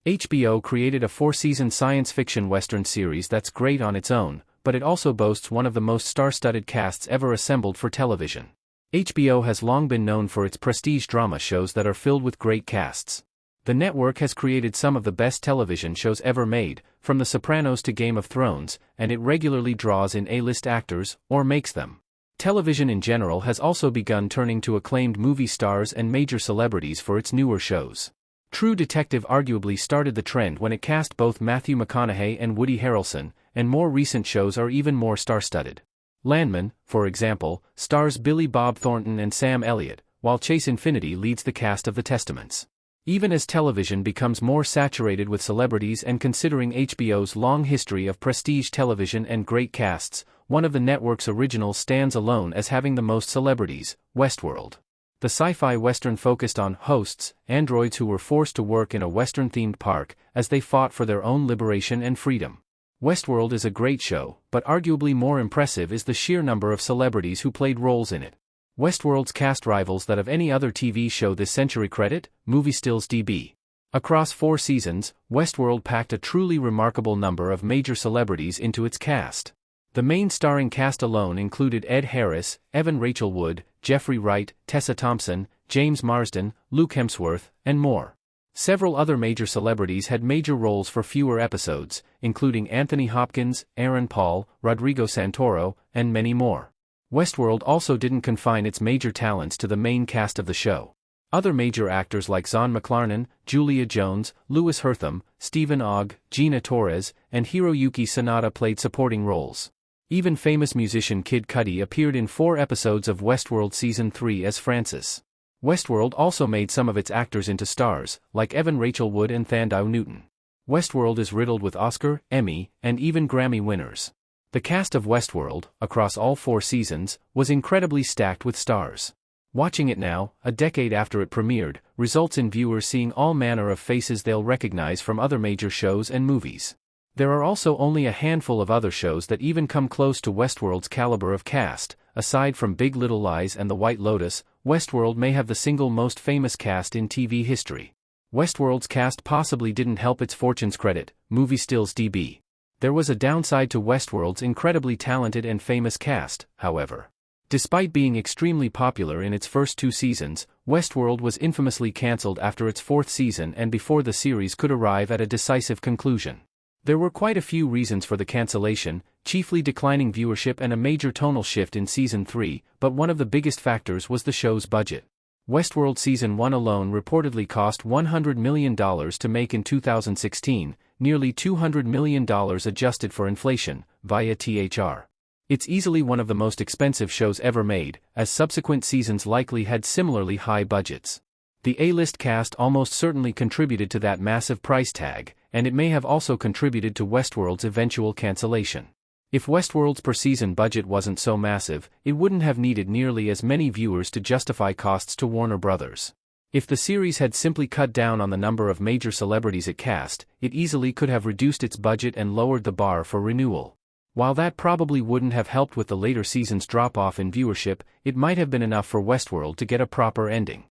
HBO created a 4-season science fiction western series that's great on its own, but it also boasts one of the most star-studded casts ever assembled for television. HBO has long been known for its prestige drama shows that are filled with great casts. The network has created some of the best television shows ever made, from The Sopranos to Game of Thrones, and it regularly draws in A-list actors, or makes them. Television in general has also begun turning to acclaimed movie stars and major celebrities for its newer shows. True Detective arguably started the trend when it cast both Matthew McConaughey and Woody Harrelson, and more recent shows are even more star-studded. Landman, for example, stars Billy Bob Thornton and Sam Elliott, while Chase Infinity leads the cast of The Testaments. Even as television becomes more saturated with celebrities and considering HBO's long history of prestige television and great casts, one of the network's originals stands alone as having the most celebrities, Westworld. The sci-fi western focused on hosts, androids who were forced to work in a western-themed park, as they fought for their own liberation and freedom. Westworld is a great show, but arguably more impressive is the sheer number of celebrities who played roles in it. Westworld's cast rivals that of any other TV show this century credit, movie stills DB. Across 4 seasons, Westworld packed a truly remarkable number of major celebrities into its cast. The main starring cast alone included Ed Harris, Evan Rachel Wood, Jeffrey Wright, Tessa Thompson, James Marsden, Luke Hemsworth, and more. Several other major celebrities had major roles for fewer episodes, including Anthony Hopkins, Aaron Paul, Rodrigo Santoro, and many more. Westworld also didn't confine its major talents to the main cast of the show. Other major actors like Zahn McClarnon, Julia Jones, Louis Hertham, Stephen Ogg, Gina Torres, and Hiroyuki Sanada played supporting roles. Even famous musician Kid Cudi appeared in 4 episodes of Westworld Season 3 as Francis. Westworld also made some of its actors into stars, like Evan Rachel Wood and Thandiwe Newton. Westworld is riddled with Oscar, Emmy, and even Grammy winners. The cast of Westworld, across all 4 seasons, was incredibly stacked with stars. Watching it now, a decade after it premiered, results in viewers seeing all manner of faces they'll recognize from other major shows and movies. There are also only a handful of other shows that even come close to Westworld's caliber of cast. Aside from Big Little Lies and The White Lotus, Westworld may have the single most famous cast in TV history. Westworld's cast possibly didn't help its fortune's credit, movie stills DB. There was a downside to Westworld's incredibly talented and famous cast, however. Despite being extremely popular in its first 2 seasons, Westworld was infamously cancelled after its 4th season and before the series could arrive at a decisive conclusion. There were quite a few reasons for the cancellation, chiefly declining viewership and a major tonal shift in Season 3, but one of the biggest factors was the show's budget. Westworld Season 1 alone reportedly cost $100 million to make in 2016, nearly $200 million adjusted for inflation, via THR. It's easily one of the most expensive shows ever made, as subsequent seasons likely had similarly high budgets. The A-list cast almost certainly contributed to that massive price tag, and it may have also contributed to Westworld's eventual cancellation. If Westworld's per-season budget wasn't so massive, it wouldn't have needed nearly as many viewers to justify costs to Warner Brothers. If the series had simply cut down on the number of major celebrities it cast, it easily could have reduced its budget and lowered the bar for renewal. While that probably wouldn't have helped with the later seasons' drop-off in viewership, it might have been enough for Westworld to get a proper ending.